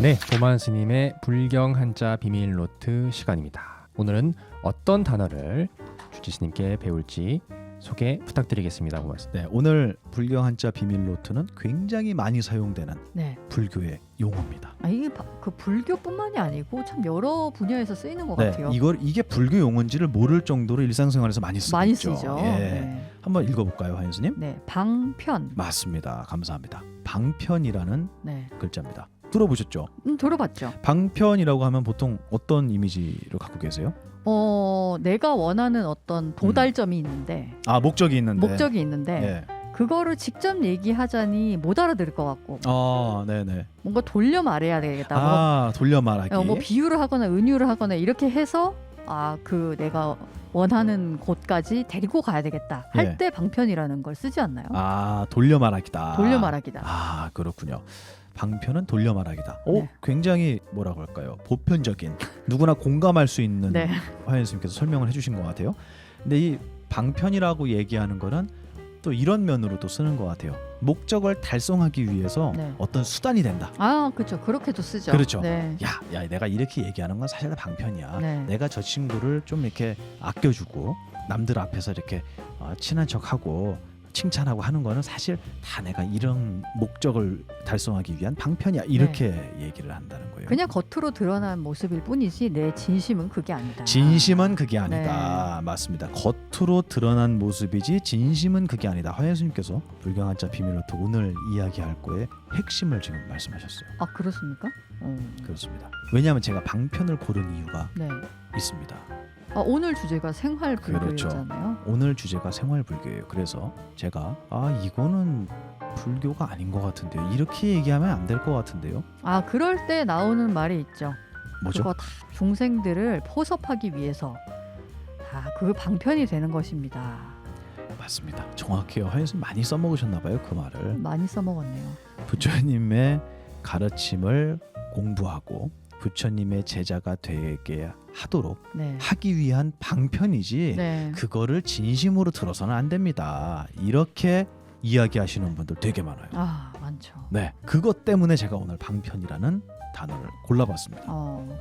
네, 도만 스님의 불경 한자 비밀 노트 시간입니다. 오늘은 어떤 단어를 주지 스님께 배울지 소개 부탁드리겠습니다. 고맙습니다. 네, 오늘 불경 한자 비밀 노트는 굉장히 많이 사용되는 네. 불교의 용어입니다. 이게 그 불교뿐만이 아니고 참 여러 분야에서 쓰이는 것 같아요. 이게 불교 용어인지를 모를 정도로 일상생활에서 많이 쓰고 많이 있죠. 쓰죠. 예. 네. 한번 읽어볼까요, 하연 스님? 네, 방편. 맞습니다. 감사합니다. 방편이라는 네, 글자입니다. 들어보셨죠? 들어봤죠. 방편이라고 하면 보통 어떤 이미지를 갖고 계세요? 내가 원하는 어떤 도달점이 있는데 목적이 있는데. 있는데 예. 그거를 직접 얘기하자니 못 알아들을 것 같고 네네. 뭔가 돌려 말해야 되겠다. 돌려 말하기. 뭐 비유를 하거나 은유를 하거나 이렇게 해서 그 내가 원하는 곳까지 데리고 가야 되겠다 할 때 방편이라는 걸 쓰지 않나요? 돌려 말하기다. 돌려 말하기다. 그렇군요. 방편은 돌려 말하기다. 네. 굉장히 뭐라고 할까요? 보편적인 누구나 공감할 수 있는 네. 화연 스님께서 설명을 해주신 것 같아요. 근데 이 방편이라고 얘기하는 거는 또 이런 면으로도 쓰는 것 같아요. 목적을 달성하기 위해서 네. 어떤 수단이 된다. 그렇죠. 그렇게도 쓰죠. 그렇죠. 네. 야, 내가 이렇게 얘기하는 건 사실 다 방편이야. 네. 내가 저 친구를 좀 이렇게 아껴주고 남들 앞에서 이렇게 친한 척하고 칭찬하고 하는 거는 사실 다 내가 이런 목적을 달성하기 위한 방편이야. 이렇게 얘기를 한다는 거예요. 그냥 겉으로 드러난 모습일 뿐이지 내 진심은 그게 아니다. 진심은 그게 아니다. 맞습니다. 겉으로 드러난 모습이지 진심은 그게 아니다. 화연 스님께서 불경 한자 비밀노트 오늘 이야기할 거의 핵심을 지금 말씀하셨어요. 그렇습니까? 그렇습니다. 왜냐하면 제가 방편을 고른 이유가 네. 있습니다. 오늘 주제가 생활 그렇죠. 불교잖아요. 오늘 주제가 생활 불교예요. 그래서 제가 이거는 불교가 아닌 것 같은데요. 이렇게 얘기하면 안 될 것 같은데요. 그럴 때 나오는 말이 있죠. 뭐죠? 그거 다 중생들을 포섭하기 위해서 다 그 방편이 되는 것입니다. 맞습니다. 정확해요. 하연님 많이 써먹으셨나 봐요. 그 말을. 많이 써먹었네요. 부처님의 가르침을 공부하고 부처님의 제자가 되게 하도록 네. 하기 위한 방편이지 네. 그거를 진심으로 들어서는 안 됩니다. 이렇게 이야기하시는 분들 되게 많아요. 많죠. 네, 그것 때문에 제가 오늘 방편이라는 단어를 골라봤습니다.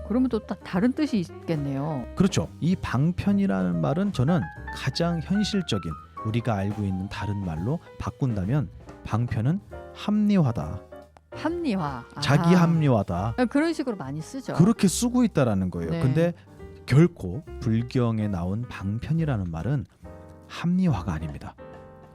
그러면 또 다른 뜻이 있겠네요. 그렇죠. 이 방편이라는 말은 저는 가장 현실적인 우리가 알고 있는 다른 말로 바꾼다면 방편은 합리화다. 합리화. 자기 합리화다. 그런 식으로 많이 쓰죠. 그렇게 쓰고 있다라는 거예요. 네. 근데 결코 불경에 나온 방편이라는 말은 합리화가 아닙니다.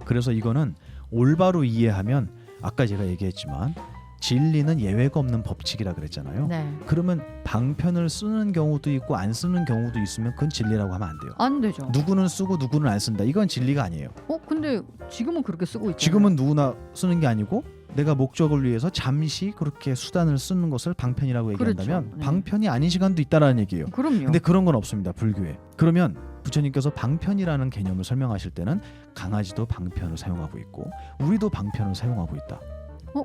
그래서 이거는 올바로 이해하면 아까 제가 얘기했지만 진리는 예외가 없는 법칙이라 그랬잖아요. 네. 그러면 방편을 쓰는 경우도 있고 안 쓰는 경우도 있으면 그건 진리라고 하면 안 돼요. 안 되죠. 누구는 쓰고 누구는 안 쓴다. 이건 진리가 아니에요. 근데 지금은 그렇게 쓰고 있잖아요. 지금은 누구나 쓰는 게 아니고 내가 목적을 위해서 잠시 그렇게 수단을 쓰는 것을 방편이라고 얘기한다면 그렇죠. 네. 방편이 아닌 시간도 있다라는 얘기예요. 그럼요. 근데 그런 건 없습니다. 불교에. 그러면 부처님께서 방편이라는 개념을 설명하실 때는 강아지도 방편을 사용하고 있고 우리도 방편을 사용하고 있다.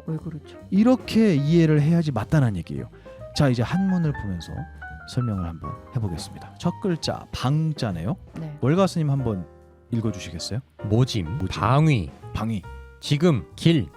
왜 그렇죠? 이렇게 이해를 해야지 맞다는 얘기예요. 자, 이제 한문을 보면서 설명을 한번 해보겠습니다. 첫 글자 방자네요. 네. 월가스님 한번 읽어주시겠어요? 모짐, 방위, 방위. 지금, 길,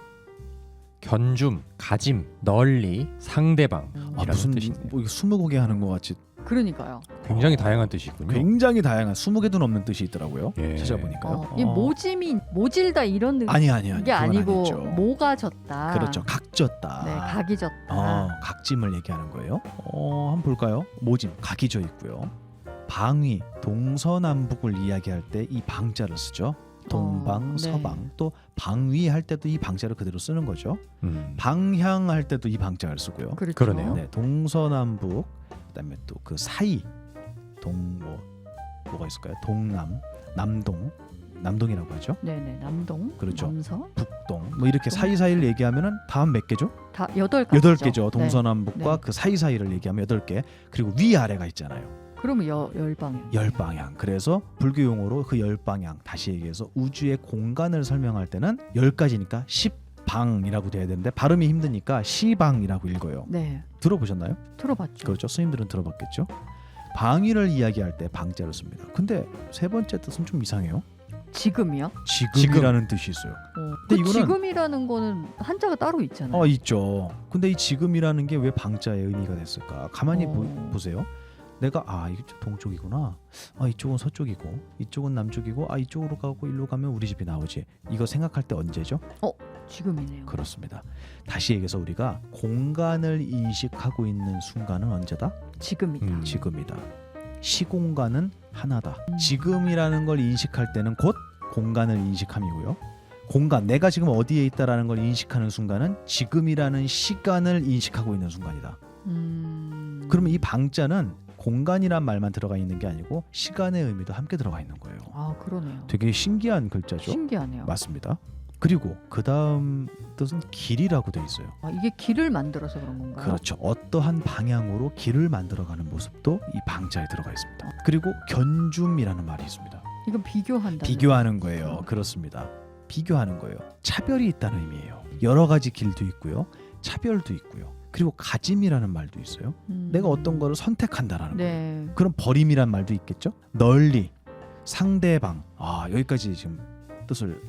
견줌, 가짐, 널리, 상대방 이라는 무슨 뜻이네요. 뭐 20곡에 하는 것 같이 그러니까요. 굉장히 다양한 뜻이군요. 굉장히 다양한 20개도 넘는 뜻이 있더라고요. 예. 찾아보니까요. 이 모짐이 모질다 이런 느낌 아니 이게 그건 아니고 아니죠. 모가 졌다. 그렇죠. 각졌다. 네, 각이 졌다. 각짐을 얘기하는 거예요. 한번 볼까요? 모짐, 각이 져 있고요. 방위, 동서남북을 이야기할 때 이 방자를 쓰죠. 동방, 네. 서방. 또 방위 할 때도 이 방자를 그대로 쓰는 거죠. 방향할 때도 이 방자를 쓰고요. 그렇죠. 그러네요. 네, 동서남북. 그다음에 또 그 사이 뭐가 있을까요? 동남, 남동이라고 하죠. 네네, 남동, 그렇죠. 남서 북동 뭐 이렇게 사이사이를 얘기하면은 다음 몇 개죠? 다 8가지죠. 8개죠. 동서남북과 네. 그 사이사이를 얘기하면 8개. 그리고 위아래가 있잖아요. 그러면 열방향. 열방향. 그래서 불교 용어로 그 열방향 다시 얘기해서 우주의 공간을 설명할 때는 10가지니까 10방이라고 돼야 되는데 발음이 힘드니까 시방이라고 읽어요. 네, 들어보셨나요? 들어봤죠. 그렇죠. 스님들은 들어봤겠죠. 방위를 이야기할 때 방자를 씁니다. 근데 세 번째 뜻은 좀 이상해요. 지금이요? 지금이라는 뜻이 있어요. 근데 이거는- 지금이라는 거는 한자가 따로 있잖아요. 있죠. 근데 이 지금이라는 게 왜 방자의 의미가 됐을까? 가만히 보세요. 내가 이게 동쪽이구나. 이쪽은 서쪽이고 이쪽은 남쪽이고 이쪽으로 가고 일로 가면 우리 집이 나오지. 이거 생각할 때 언제죠? 지금이네요. 그렇습니다. 다시 얘기해서 우리가 공간을 인식하고 있는 순간은 언제다? 지금이다. 지금이다. 시공간은 하나다. 지금이라는 걸 인식할 때는 곧 공간을 인식함이고요. 공간, 내가 지금 어디에 있다라는 걸 인식하는 순간은 지금이라는 시간을 인식하고 있는 순간이다. 그러면 이 방자는 공간이란 말만 들어가 있는 게 아니고 시간의 의미도 함께 들어가 있는 거예요. 그러네요. 되게 신기한 글자죠. 신기하네요. 맞습니다. 그리고 그 다음 뜻은 길이라고 돼 있어요. 이게 길을 만들어서 그런 건가요? 그렇죠. 어떠한 방향으로 길을 만들어가는 모습도 이 방자에 들어가 있습니다. 그리고 견줌이라는 말이 있습니다. 이건 비교한다. 비교하는 거예요. 그렇습니다. 비교하는 거예요. 차별이 있다는 의미예요. 여러 가지 길도 있고요. 차별도 있고요. 그리고 가짐이라는 말도 있어요. 내가 어떤 거를 선택한다라는 거예요. 네. 그럼 버림이란 말도 있겠죠. 널리, 상대방. 여기까지 지금 뜻을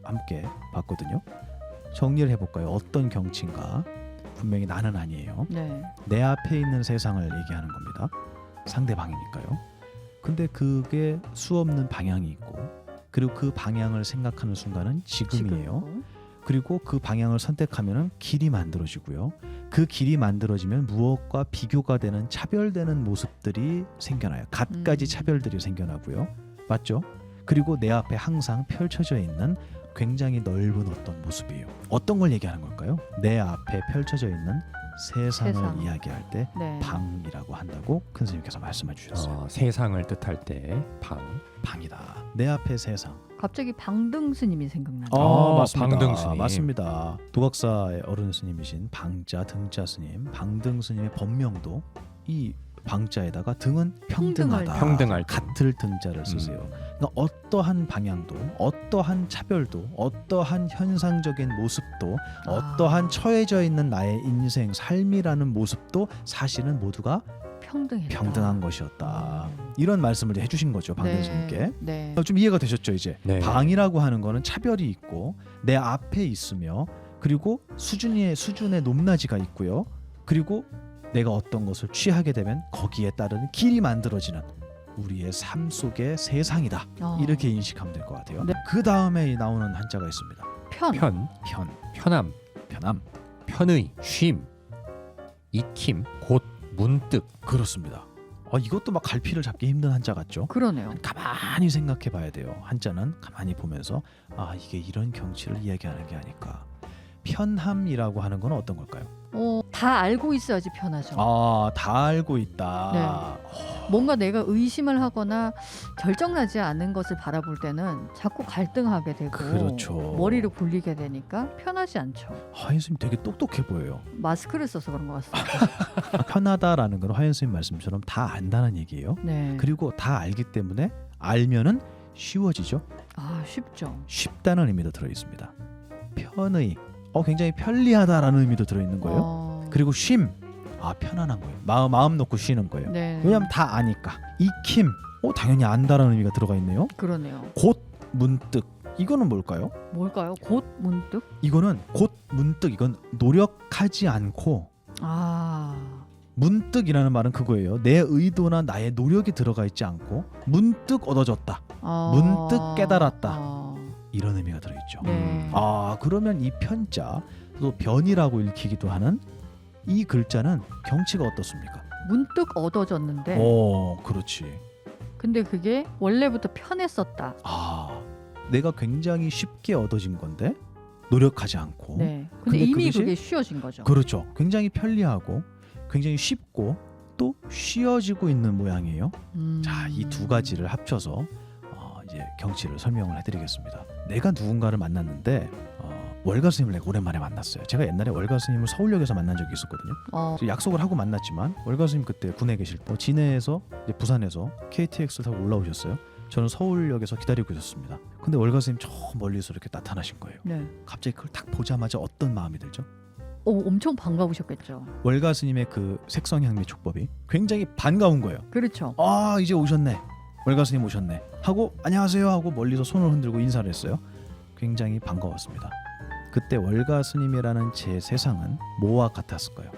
함께 봤거든요. 정리를 해볼까요? 어떤 경치인가? 분명히 나는 아니에요. 네. 내 앞에 있는 세상을 얘기하는 겁니다. 상대방이니까요. 근데 그게 수없는 방향이 있고, 그리고 그 방향을 생각하는 순간은 지금이에요. 지금. 그리고 그 방향을 선택하면 길이 만들어지고요. 그 길이 만들어지면 무엇과 비교가 되는 차별되는 모습들이 생겨나요. 갖가지 차별들이 생겨나고요. 맞죠? 그리고 내 앞에 항상 펼쳐져 있는 굉장히 넓은 어떤 모습이에요. 어떤 걸 얘기하는 걸까요? 내 앞에 펼쳐져 있는 세상을 세상. 이야기할 때 네. 방이라고 한다고 큰 스님께서 말씀해 주셨어요. 세상을 뜻할 때 방. 방이다. 내 앞에 세상. 갑자기 방등 스님이 생각나네요. 맞습니다. 방등 스님. 맞습니다. 도각사의 어른 스님이신 방자 등자 스님, 방등 스님의 법명도 이 방자에다가 등은 평등하다. 평등할 때. 같을 등자를 쓰세요. 그러니까 어떠한 방향도, 어떠한 차별도, 어떠한 현상적인 모습도, 어떠한 처해져 있는 나의 인생, 삶이라는 모습도 사실은 모두가 평등한 것이었다. 이런 말씀을 해주신 거죠, 방등 스님께. 네. 좀 이해가 되셨죠 이제? 네. 방이라고 하는 거는 차별이 있고 내 앞에 있으며 그리고 수준의 높낮이가 있고요. 그리고 내가 어떤 것을 취하게 되면 거기에 따른 길이 만들어지는 우리의 삶 속의 세상이다. 이렇게 인식하면 될 것 같아요. 네. 그 다음에 나오는 한자가 있습니다. 편, 편함, 편함. 편의, 쉼, 익힘, 곧, 문득. 그렇습니다. 이것도 막 갈피를 잡기 힘든 한자 같죠? 그러네요. 가만히 생각해 봐야 돼요. 한자는 가만히 보면서 이게 이런 경치를 이야기하는 게 아닐까. 편함이라고 하는 건 어떤 걸까요? 다 알고 있어야지 편하죠. 다 알고 있다. 뭔가 내가 의심을 하거나 결정나지 않은 것을 바라볼 때는 자꾸 갈등하게 되고 그렇죠. 머리를 굴리게 되니까 편하지 않죠. 화연 스님 되게 똑똑해 보여요. 마스크를 써서 그런 것 같습니다. 편하다라는 건 화연 스님 말씀처럼 다 안다는 얘기예요. 네. 그리고 다 알기 때문에 알면은 쉬워지죠. 쉽죠. 쉽다는 의미도 들어 있습니다. 편의, 굉장히 편리하다라는 의미도 들어 있는 거예요. 그리고 쉼, 편안한 거예요. 마음 놓고 쉬는 거예요. 네. 왜냐하면 다 아니까. 익힘, 당연히 안다라는 의미가 들어가 있네요. 그러네요. 곧 문득, 이거는 뭘까요? 뭘까요? 곧 문득? 이거는 곧 문득, 이건 노력하지 않고 문득이라는 말은 그거예요. 내 의도나 나의 노력이 들어가 있지 않고 문득 얻어졌다. 문득 깨달았다. 이런 의미가 들어있죠. 네. 그러면 이 편자, 또 변이라고 읽히기도 하는 이 글자는 경치가 어떻습니까? 문득 얻어졌는데 그렇지. 근데 그게 원래부터 편했었다. 내가 굉장히 쉽게 얻어진 건데 노력하지 않고. 네. 근데 근데 이미 그것이- 그게 쉬워진 거죠. 그렇죠. 굉장히 편리하고 굉장히 쉽고 또 쉬워지고 있는 모양이에요. 자, 이 두 가지를 합쳐서 이제 경치를 설명을 해드리겠습니다. 내가 누군가를 만났는데 월가 스님을 내가 오랜만에 만났어요. 제가 옛날에 월가 스님을 서울역에서 만난 적이 있었거든요. 약속을 하고 만났지만 월가 스님 그때 군에 계실 때 진해에서 이제 부산에서 KTX를 타고 올라오셨어요. 저는 서울역에서 기다리고 있었습니다. 근데 월가 스님 저 멀리서 이렇게 나타나신 거예요. 네. 갑자기 그걸 딱 보자마자 어떤 마음이 들죠? 엄청 반가우셨겠죠. 월가 스님의 그 색성향미 촉법이 굉장히 반가운 거예요. 그렇죠. 이제 오셨네. 월가스님 오셨네 하고 안녕하세요 하고 멀리서 손을 흔들고 인사를 했어요. 굉장히 반가웠습니다. 그때 월가스님이라는 제 세상은 뭐와 같았을까요?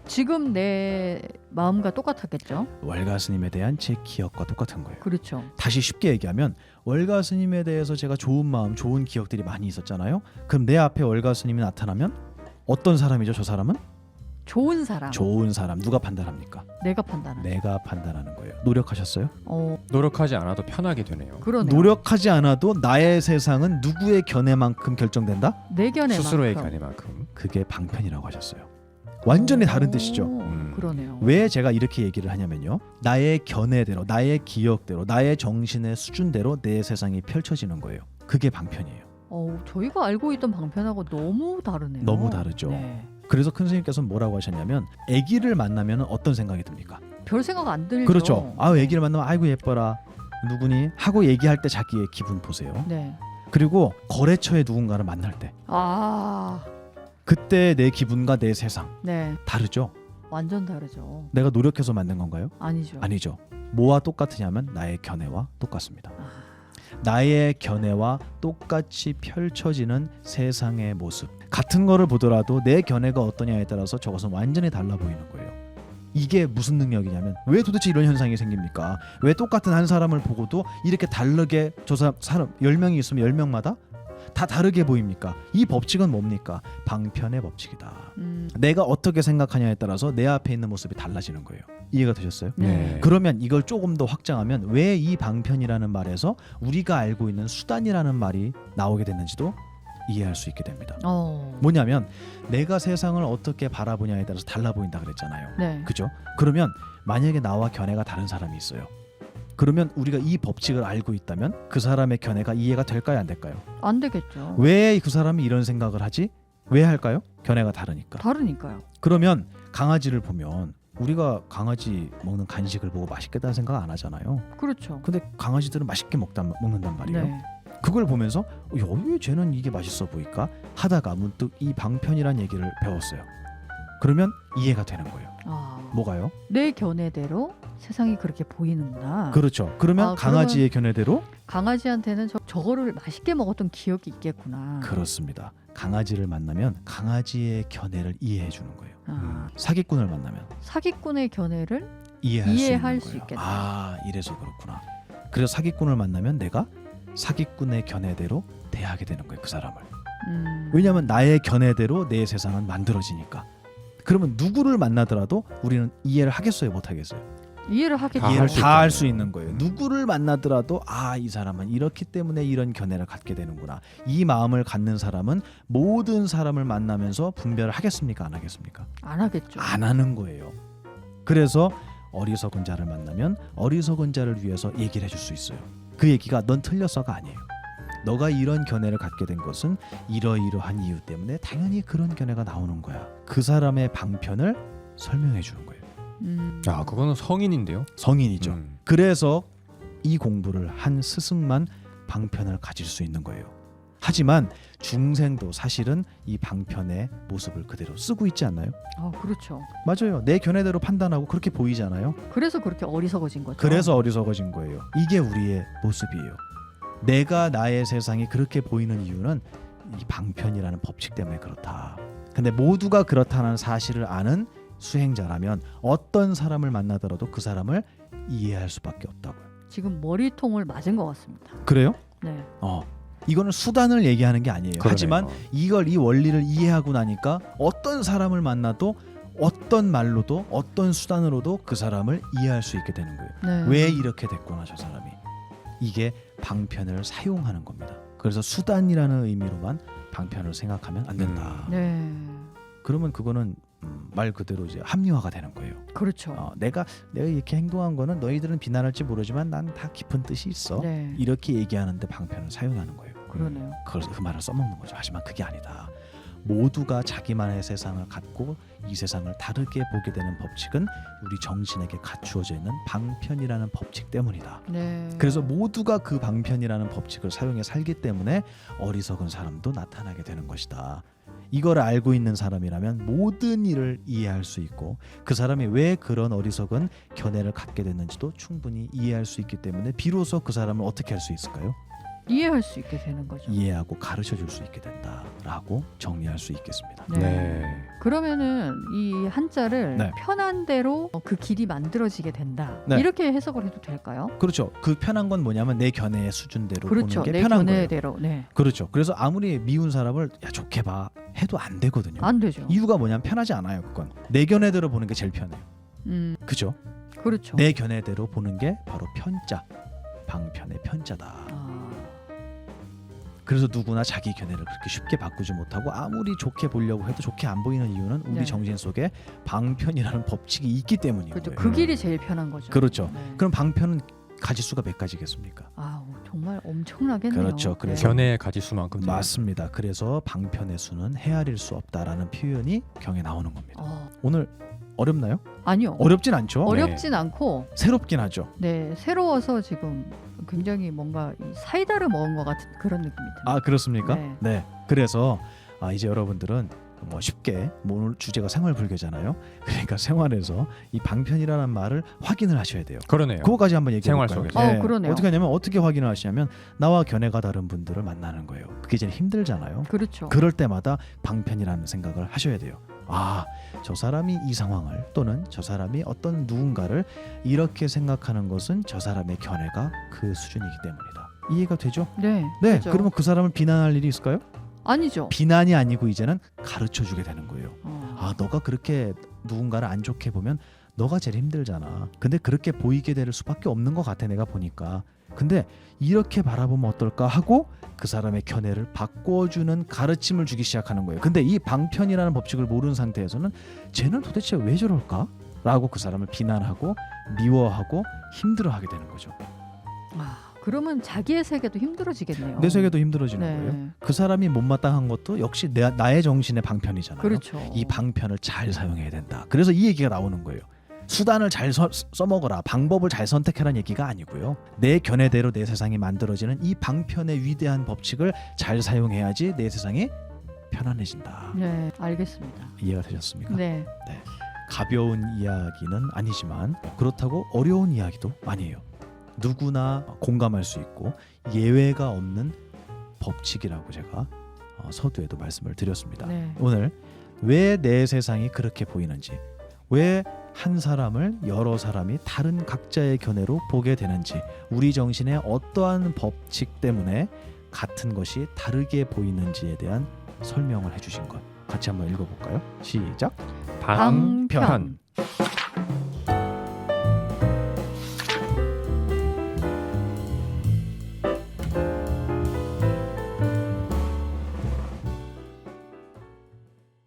지금 내 마음과 똑같았겠죠. 월가스님에 대한 제 기억과 똑같은 거예요. 그렇죠. 다시 쉽게 얘기하면 월가스님에 대해서 제가 좋은 마음, 좋은 기억들이 많이 있었잖아요. 그럼 내 앞에 월가스님이 나타나면 어떤 사람이죠? 저 사람은? 좋은 사람. 좋은 사람. 누가 판단합니까? 내가 판단하는. 내가 판단하는 거예요. 노력하셨어요? 노력하지 않아도 편하게 되네요. 그러네요. 노력하지 않아도 나의 세상은 누구의 견해만큼 결정된다? 내 견해만큼. 스스로의 견해만큼. 그게 방편이라고 하셨어요. 완전히 다른 뜻이죠. 그러네요. 왜 제가 이렇게 얘기를 하냐면요. 나의 견해대로, 나의 기억대로, 나의 정신의 수준대로 내 세상이 펼쳐지는 거예요. 그게 방편이에요. 저희가 알고 있던 방편하고 너무 다르네요. 너무 다르죠. 네. 그래서 큰 스님께서는 뭐라고 하셨냐면 아기를 만나면 어떤 생각이 듭니까? 별 생각 안 들죠. 그렇죠. 아기를 만나면 아이고 예뻐라 누구니 하고 얘기할 때 자기의 기분 보세요. 네. 그리고 거래처에 누군가를 만날 때 그때 내 기분과 내 세상 네. 다르죠. 완전 다르죠. 내가 노력해서 만든 건가요? 아니죠. 아니죠. 뭐와 똑같으냐면 나의 견해와 똑같습니다. 나의 견해와 똑같이 펼쳐지는 세상의 모습 같은 거를 보더라도 내 견해가 어떠냐에 따라서 저것은 완전히 달라 보이는 거예요. 이게 무슨 능력이냐면 왜 도대체 이런 현상이 생깁니까? 왜 똑같은 한 사람을 보고도 이렇게 다르게 저 사람 10명이 있으면 10명마다 다 다르게 보입니까? 이 법칙은 뭡니까? 방편의 법칙이다. 내가 어떻게 생각하냐에 따라서 내 앞에 있는 모습이 달라지는 거예요. 이해가 되셨어요? 네. 그러면 이걸 조금 더 확장하면 왜 이 방편이라는 말에서 우리가 알고 있는 수단이라는 말이 나오게 됐는지도 이해할 수 있게 됩니다. 뭐냐면 내가 세상을 어떻게 바라보냐에 따라서 달라 보인다 그랬잖아요. 네. 그죠? 그러면 만약에 나와 견해가 다른 사람이 있어요. 그러면 우리가 이 법칙을 알고 있다면 그 사람의 견해가 이해가 될까요? 안 될까요? 안 되겠죠. 왜 그 사람이 이런 생각을 하지? 왜 할까요? 견해가 다르니까. 다르니까요. 그러면 강아지를 보면 우리가 강아지 먹는 간식을 보고 맛있겠다는 생각 안 하잖아요. 그렇죠. 근데 강아지들은 맛있게 먹는단 말이에요. 네. 그걸 보면서 왜 쟤는 이게 맛있어 보일까? 하다가 문득 이 방편이란 얘기를 배웠어요. 그러면 이해가 되는 거예요. 뭐가요? 내 견해대로 세상이 그렇게 보이는구나. 그렇죠. 그러면 강아지의 견해대로 강아지한테는 저거를 맛있게 먹었던 기억이 있겠구나. 그렇습니다. 강아지를 만나면 강아지의 견해를 이해해 주는 거예요. 사기꾼을 만나면 사기꾼의 견해를 이해할 수 있겠다. 이래서 그렇구나. 그래서 사기꾼을 만나면 내가 사기꾼의 견해대로 대하게 되는 거예요. 그 사람을. 왜냐하면 나의 견해대로 내 세상은 만들어지니까. 그러면 누구를 만나더라도 우리는 이해를 하겠어요? 못 하겠어요? 이해를 하겠죠. 이해를 다 할 수 있는 거예요. 누구를 만나더라도 이 사람은 이렇기 때문에 이런 견해를 갖게 되는구나. 이 마음을 갖는 사람은 모든 사람을 만나면서 분별을 하겠습니까? 안 하겠습니까? 안 하겠죠. 안 하는 거예요. 그래서 어리석은 자를 만나면 어리석은 자를 위해서 얘기를 해줄 수 있어요. 그 얘기가 넌 틀렸어가 아니에요. 너가 이런 견해를 갖게 된 것은 이러이러한 이유 때문에 당연히 그런 견해가 나오는 거야. 그 사람의 방편을 설명해 주는 거예요. 그거는 성인인데요. 성인이죠. 그래서 이 공부를 한 스승만 방편을 가질 수 있는 거예요. 하지만 중생도 사실은 이 방편의 모습을 그대로 쓰고 있지 않나요? 그렇죠. 맞아요. 내 견해대로 판단하고 그렇게 보이잖아요. 그래서 그렇게 어리석어진 거죠. 그래서 어리석어진 거예요. 이게 우리의 모습이에요. 내가 나의 세상이 그렇게 보이는 이유는 이 방편이라는 법칙 때문에 그렇다. 근데 모두가 그렇다는 사실을 아는 수행자라면 어떤 사람을 만나더라도 그 사람을 이해할 수밖에 없다고요. 지금 머리통을 맞은 것 같습니다. 그래요? 네. 이거는 수단을 얘기하는 게 아니에요. 그러네요. 하지만 이 원리를 이해하고 나니까 어떤 사람을 만나도 어떤 말로도 어떤 수단으로도 그 사람을 이해할 수 있게 되는 거예요. 네. 왜 이렇게 됐구나 저 사람이. 이게 방편을 사용하는 겁니다. 그래서 수단이라는 의미로만 방편을 생각하면 안 된다. 네. 그러면 그거는 말 그대로 이제 합리화가 되는 거예요. 그렇죠. 내가 이렇게 행동한 거는 너희들은 비난할지 모르지만 난 다 깊은 뜻이 있어. 네. 이렇게 얘기하는데 방편을 사용하는 거예요. 그러네요. 그래서 그 말을 써먹는 거죠. 하지만 그게 아니다. 모두가 자기만의 세상을 갖고 이 세상을 다르게 보게 되는 법칙은 우리 정신에게 갖추어져 있는 방편이라는 법칙 때문이다. 네. 그래서 모두가 그 방편이라는 법칙을 사용해 살기 때문에 어리석은 사람도 나타나게 되는 것이다. 이걸 알고 있는 사람이라면 모든 일을 이해할 수 있고 그 사람이 왜 그런 어리석은 견해를 갖게 됐는지도 충분히 이해할 수 있기 때문에 비로소 그 사람을 어떻게 할 수 있을까요? 이해할 수 있게 되는 거죠. 이해하고 가르쳐 줄 수 있게 된다라고 정리할 수 있겠습니다. 네. 그러면은 이 한자를 네. 편한 대로 그 길이 만들어지게 된다. 네. 이렇게 해석을 해도 될까요? 그렇죠. 그 편한 건 뭐냐면 내 견해의 수준대로 그렇죠. 보는 게 내 편한 거예요. 견해대로. 네. 그렇죠. 그래서 아무리 미운 사람을 야 좋게 봐 해도 안 되거든요. 안 되죠. 이유가 뭐냐면 편하지 않아요. 그건 내 견해대로 보는 게 제일 편해요. 그죠? 그렇죠. 내 견해대로 보는 게 바로 편자, 방편의 편자다. 아, 그래서 누구나 자기 견해를 그렇게 쉽게 바꾸지 못하고 아무리 좋게 보려고 해도 좋게 안 보이는 이유는 우리 네. 정신 속에 방편이라는 법칙이 있기 때문이에요. 그렇죠. 그 길이 제일 편한 거죠. 그렇죠. 네. 그럼 방편은 가지수가 몇 가지겠습니까? 아, 정말 엄청나겠네요. 그렇죠. 그래서 견해의 가지수만큼 돼요. 맞습니다. 그래서 방편의 수는 헤아릴 수 없다라는 표현이 경에 나오는 겁니다. 오늘 어렵나요? 아니요. 어렵진 않죠. 어렵진 않고 새롭긴 하죠. 네, 새로워서 지금 굉장히 뭔가 이 사이다를 먹은 것 같은 그런 느낌이 듭니다. 아 그렇습니까? 네. 네. 그래서 이제 여러분들은 뭐 쉽게 뭐 오늘 주제가 생활 불교잖아요. 그러니까 생활에서 이 방편이라는 말을 확인을 하셔야 돼요. 그러네요. 그거까지 한번 얘기해 생활 볼까요? 속에서. 그러네요. 어떻게 하냐면 어떻게 확인을 하시냐면 나와 견해가 다른 분들을 만나는 거예요. 그게 제일 힘들잖아요. 그렇죠. 그럴 때마다 방편이라는 생각을 하셔야 돼요. 아, 저 사람이 이 상황을 또는 저 사람이 어떤 누군가를 이렇게 생각하는 것은 저 사람의 견해가 그 수준이기 때문이다. 이해가 되죠? 네. 네. 그렇죠. 그러면 그 사람을 비난할 일이 있을까요? 아니죠. 비난이 아니고 이제는 가르쳐 주게 되는 거예요. 어. 아, 너가 그렇게 누군가를 안 좋게 보면 너가 제일 힘들잖아. 근데 그렇게 보이게 될 수밖에 없는 것 같아 내가 보니까. 근데 이렇게 바라보면 어떨까 하고 그 사람의 견해를 바꿔주는 가르침을 주기 시작하는 거예요. 근데 이 방편이라는 법칙을 모르는 상태에서는 쟤는 도대체 왜 저럴까? 라고 그 사람을 비난하고 미워하고 힘들어하게 되는 거죠. 그러면 자기의 세계도 힘들어지겠네요. 내 세계도 힘들어지는 네. 거예요. 그 사람이 못마땅한 것도 역시 나의 정신의 방편이잖아요. 그렇죠. 이 방편을 잘 사용해야 된다. 그래서 이 얘기가 나오는 거예요. 수단을 잘 써먹어라. 방법을 잘 선택해라는 얘기가 아니고요. 내 견해대로 내 세상이 만들어지는 이 방편의 위대한 법칙을 잘 사용해야지 내 세상이 편안해진다. 네, 알겠습니다. 이해가 되셨습니까? 네. 가벼운 이야기는 아니지만 그렇다고 어려운 이야기도 아니에요. 누구나 공감할 수 있고 예외가 없는 법칙이라고 제가 서두에도 말씀을 드렸습니다. 네. 오늘 왜 내 세상이 그렇게 보이는지, 왜 한 사람을 여러 사람이 다른 각자의 견해로 보게 되는지, 우리 정신의 어떠한 법칙 때문에 같은 것이 다르게 보이는지에 대한 설명을 해주신 것 같이 한번 읽어볼까요? 시작. 방편. 방편.